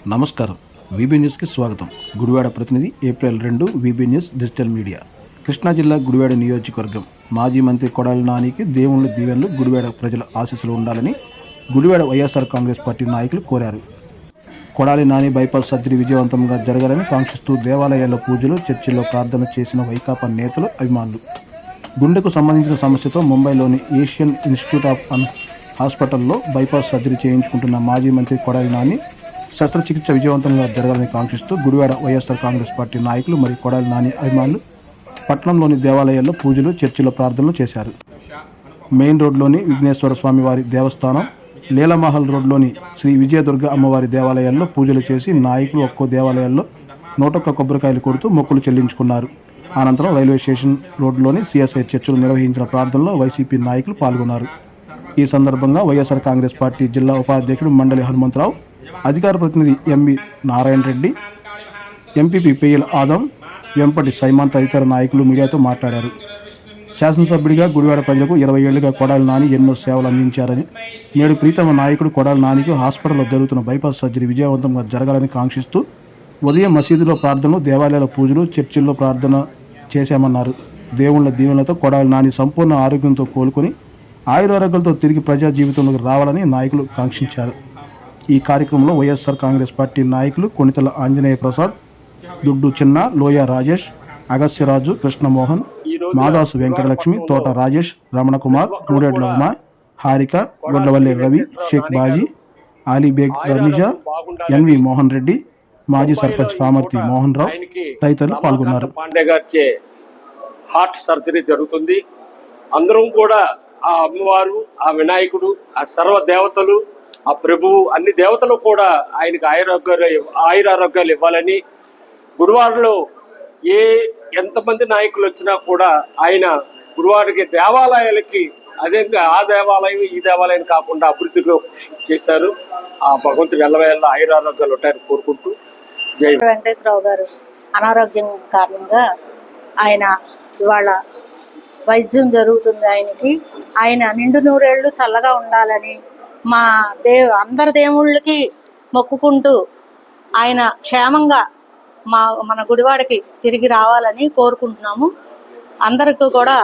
నమస్కారం. వీబీ న్యూస్కి స్వాగతం. గుడివాడ ప్రతినిధి April 2 VB news digital media. Krishna జిల్లా గుడివాడ నియోజకవర్గం మాజీ మంత్రి కొడాలి నానికి దేవుళ్ళ దీవెనలు, గుడివాడ ప్రజల ఆశీస్సులు ఉండాలని గుడివాడ వైఎస్ఆర్ కాంగ్రెస్ పార్టీ నాయకులు కోరారు. కొడాలి నాని బైపాస్ సర్జరీ విజయవంతంగా జరగాలని కాంక్షిస్తూ దేవాలయాల్లో పూజలు, చర్చిల్లో ప్రార్థన చేసిన వైకాపా నేతలు, అభిమానులు. గుండెకు సంబంధించిన సమస్యతో ముంబైలోని ఏషియన్ ఇన్స్టిట్యూట్ ఆఫ్ హాస్పిటల్లో బైపాస్ సర్జరీ చేయించుకుంటున్న మాజీ మంత్రి కొడాలి నాని శస్త్రచికిత్స విజయవంతంగా జరగాలని కాంక్షిస్తూ గుడివాడ వైఎస్ఆర్ కాంగ్రెస్ పార్టీ నాయకులు మరియు కొడాలి నాని అభిమానులు పట్టణంలోని దేవాలయాల్లో పూజలు, చర్చిలో ప్రార్థనలు చేశారు. మెయిన్ రోడ్లోని విఘ్నేశ్వర స్వామి వారి దేవస్థానం, లీలామహల్ రోడ్లోని శ్రీ విజయదుర్గ అమ్మవారి దేవాలయాల్లో పూజలు చేసి నాయకులు ఒక్కో దేవాలయాల్లో 101 కొబ్బరికాయలు కొడుతూ మొక్కులు చెల్లించుకున్నారు. అనంతరం రైల్వే స్టేషన్ రోడ్లోని సిఎస్ఐ చర్చిలో నిర్వహించిన ప్రార్థనలో వైసీపీ నాయకులు పాల్గొన్నారు. ఈ సందర్భంగా వైఎస్ఆర్ కాంగ్రెస్ పార్టీ జిల్లా ఉపాధ్యక్షుడు మండలి హనుమంతరావు, అధికార ప్రతినిధి ఎంవి నారాయణ రెడ్డి, ఎంపీపీ పేయల ఆదం, వెంపటి సైమాన్ తదితర నాయకులు మీడియాతో మాట్లాడారు. శాసనసభ్యుడిగా గుడివాడ ప్రజలకు 20 ఏళ్లుగా కొడాలి నాని ఎన్నో సేవలు అందించారని, నేడు ప్రీతమ నాయకుడు కొడాలి నానికి హాస్పిటల్లో జరుగుతున్న బైపాస్ సర్జరీ విజయవంతంగా జరగాలని కాంక్షిస్తూ ఉదయం మసీదులో ప్రార్థనలు, దేవాలయాల పూజలు, చర్చిల్లో ప్రార్థన చేశామన్నారు. దేవుళ్ల దీవెనలతో కొడాలి నాని సంపూర్ణ ఆరోగ్యంతో కోలుకొని ఆయురారోగ్యాలతో తిరిగి ప్రజా జీవితంలోకి రావాలని నాయకులు కాంక్షించారు. ఈ కార్యక్రమంలో వైఎస్ఆర్ కాంగ్రెస్ పార్టీ నాయకులు కొణితల ఆంజనేయ ప్రసాద్, దుడ్డు చిన్న, లోయ రాజేష్, అగస్యరాజు, కృష్ణమోహన్, మాదాసు వెంకటలక్ష్మి, తోట రాజేష్, రమణకుమార్, మూడేడ్ల ఉమా, హారిక, గొడ్లవల్లి రవి, షేక్ బాజీ, అలీబేగ్ రనిజా, ఎన్వి మోహన్ రెడ్డి, మాజీ సర్పంచ్ పామర్తి మోహన్ రావు తదితరులు పాల్గొన్నారు. హార్ట్ సర్జరీ జరుగుతుంది. అందరం కూడా ఆ అమ్మవారు, ఆ వినాయకుడు, ఆ సర్వ దేవతలు, ఆ ప్రభువు, అన్ని దేవతలు కూడా ఆయనకు ఆయురారోగ్యాలు ఇవ్వాలని, గురువారంలో ఎంతమంది నాయకులు వచ్చినా కూడా ఆయన గురువారికి దేవాలయాలకి అదే ఆ దేవాలయం ఈ దేవాలయం కాకుండా అభివృద్ధిలో చేశారు. ఆ భగవంతుడు ఎల్లవేళ ఆయురారోగ్యాలు ఉంటాయని కోరుకుంటూ జై వెంకటేశ్వరరావు గారు అనారోగ్యం కారణంగా ఆయన ఇవాళ వైద్యం జరుగుతుంది. ఆయన నిండు నూరేళ్లు చల్లగా ఉండాలని మా అందరి దేవుళ్ళకి మొక్కుకుంటూ ఆయన క్షేమంగా మన గుడివాడకి తిరిగి రావాలని కోరుకుంటున్నాము. అందరికీ కూడా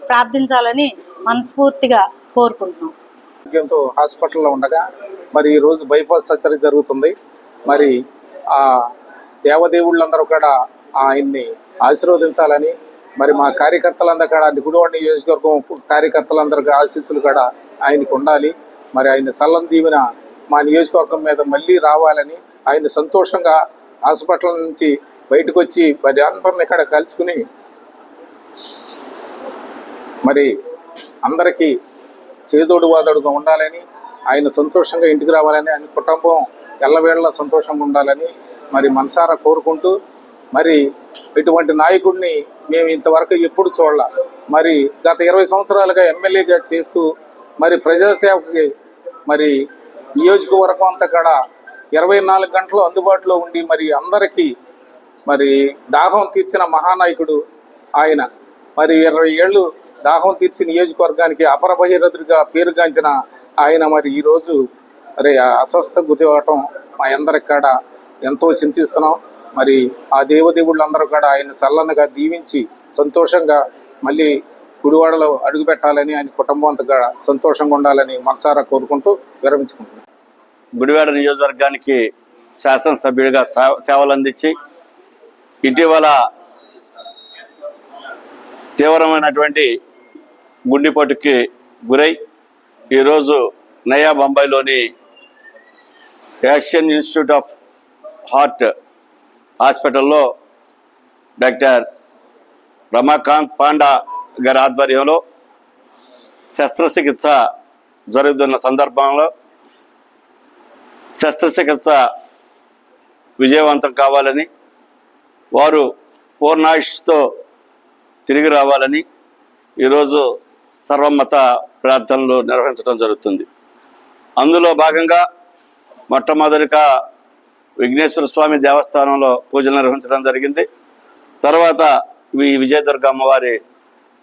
ప్రార్థించాలని మనస్ఫూర్తిగా కోరుకుంటున్నాం. ఆరోగ్యంతో హాస్పిటల్లో ఉండగా మరి ఈరోజు బైపాస్ సర్జరీ జరుగుతుంది. మరి ఆ దేవదేవుళ్ళందరూ కూడా ఆయన్ని ఆశీర్వదించాలని, మరి మా కార్యకర్తలందరూ కూడా గుడివాడ నియోజకవర్గం కార్యకర్తలందరికీ ఆశీస్సులు కూడా ఆయనకు ఉండాలి. మరి ఆయన సల్లం దీవెన మా నియోజకవర్గం మీద మళ్ళీ రావాలని, ఆయన సంతోషంగా హాస్పిటల్ నుంచి బయటకు వచ్చి మరి అందరిని ఇక్కడ కలుసుకుని మరి అందరికీ చేదోడు వాదోడుగా ఉండాలని, ఆయన సంతోషంగా ఇంటికి రావాలని, ఆయన కుటుంబం ఎల్లవేళ సంతోషంగా ఉండాలని మరి మనసారా కోరుకుంటూ, మరి ఇటువంటి నాయకుడిని మేము ఇంతవరకు ఎప్పుడు చూడాల. మరి గత 20 సంవత్సరాలుగా ఎమ్మెల్యేగా చేస్తూ మరి ప్రజాసేవకి మరి నియోజకవర్గం అంతా కూడా 24 గంటలు అందుబాటులో ఉండి మరి అందరికీ మరి దాహం తీర్చిన మహానాయకుడు ఆయన. మరి 20 ఏళ్ళు దాహం తీర్చి నియోజకవర్గానికి అపర బహిరథుడిగా పేరుగాంచిన ఆయన మరి ఈరోజు మరి అస్వస్థ గురివటం మా అందరికి కూడా ఎంతో చింతిస్తున్నాం. మరి ఆ దేవదేవుళ్ళందరూ కూడా ఆయన చల్లనగా దీవించి సంతోషంగా మళ్ళీ గుడివాడలో అడుగు పెట్టాలని, ఆయన కుటుంబం అంతా సంతోషంగా ఉండాలని మనసారా కోరుకుంటూ విరమించుకుంటున్నాం. గుడివాడ నియోజకవర్గానికి శాసనసభ్యుడిగా సేవలు అందించి ఇటీవల తీవ్రమైనటువంటి గుండెపోటుకి గురై ఈరోజు నయా బొంబాయిలోని ఏషియన్ ఇన్స్టిట్యూట్ ఆఫ్ హార్ట్ హాస్పిటల్లో డాక్టర్ రమాకాంత్ పాండా గారి ఆధ్వర్యంలో శస్త్రచికిత్స జరుగుతున్న సందర్భంలో శస్త్రచికిత్స విజయవంతం కావాలని, వారు పూర్ణాయుష్తో తిరిగి రావాలని ఈరోజు సర్వమత ప్రార్థనలు నిర్వహించడం జరుగుతుంది. అందులో భాగంగా మొట్టమొదటిగా విఘ్నేశ్వర స్వామి దేవస్థానంలో పూజలు నిర్వహించడం జరిగింది. తర్వాత విజయదుర్గ అమ్మవారి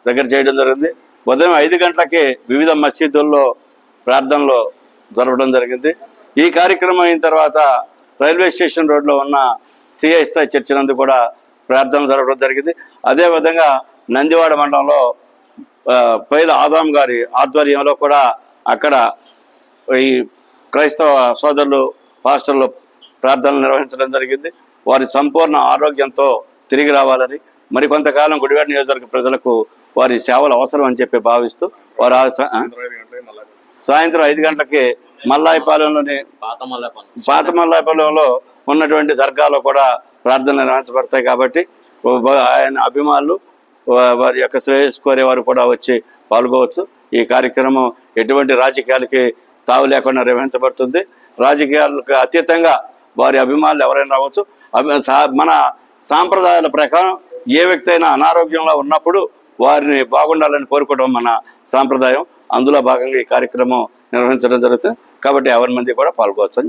దగ్గర చేయడం జరిగింది. ఉదయం 5 గంటలకే వివిధ మసీదుల్లో ప్రార్థనలు జరపడం జరిగింది. ఈ కార్యక్రమం అయిన తర్వాత రైల్వే స్టేషన్ రోడ్లో ఉన్న సిఐఎస్ఐ చర్చి నందు కూడా ప్రార్థనలు జరగడం జరిగింది. అదేవిధంగా నందివాడ మండలంలో పైల ఆదాం గారి ఆధ్వర్యంలో కూడా అక్కడ ఈ క్రైస్తవ సోదరులు పాస్టర్లు ప్రార్థనలు నిర్వహించడం జరిగింది. వారి సంపూర్ణ ఆరోగ్యంతో తిరిగి రావాలని, మరికొంతకాలం గుడివాడ నియోజకవర్గ ప్రజలకు వారి సేవలు అవసరం అని చెప్పి భావిస్తూ వారు సాయంత్రం 5 గంటలకి మల్లాయపాలెంలోని పాత మల్లాయపాలెంలో ఉన్నటువంటి దర్గాలో కూడా ప్రార్థనలు నిర్వహించబడతాయి. కాబట్టి ఆయన అభిమానులు వారి యొక్క శ్రేయస్సు కోరేవారు కూడా వచ్చి పాల్గొవచ్చు. ఈ కార్యక్రమం ఎటువంటి రాజకీయాలకి తావు లేకుండా నిర్వహించబడుతుంది. రాజకీయాలకు అతీతంగా వారి అభిమానులు ఎవరైనా రావచ్చు. మన సాంప్రదాయాల ప్రకారం ఏ వ్యక్తి అయినా అనారోగ్యంలో ఉన్నప్పుడు వారిని బాగుండాలని కోరుకోవడం మన సాంప్రదాయం. అందులో భాగంగా ఈ కార్యక్రమం నిర్వహించడం జరుగుతుంది. కాబట్టి ఎవరి మంది కూడా పాల్గొవచ్చు.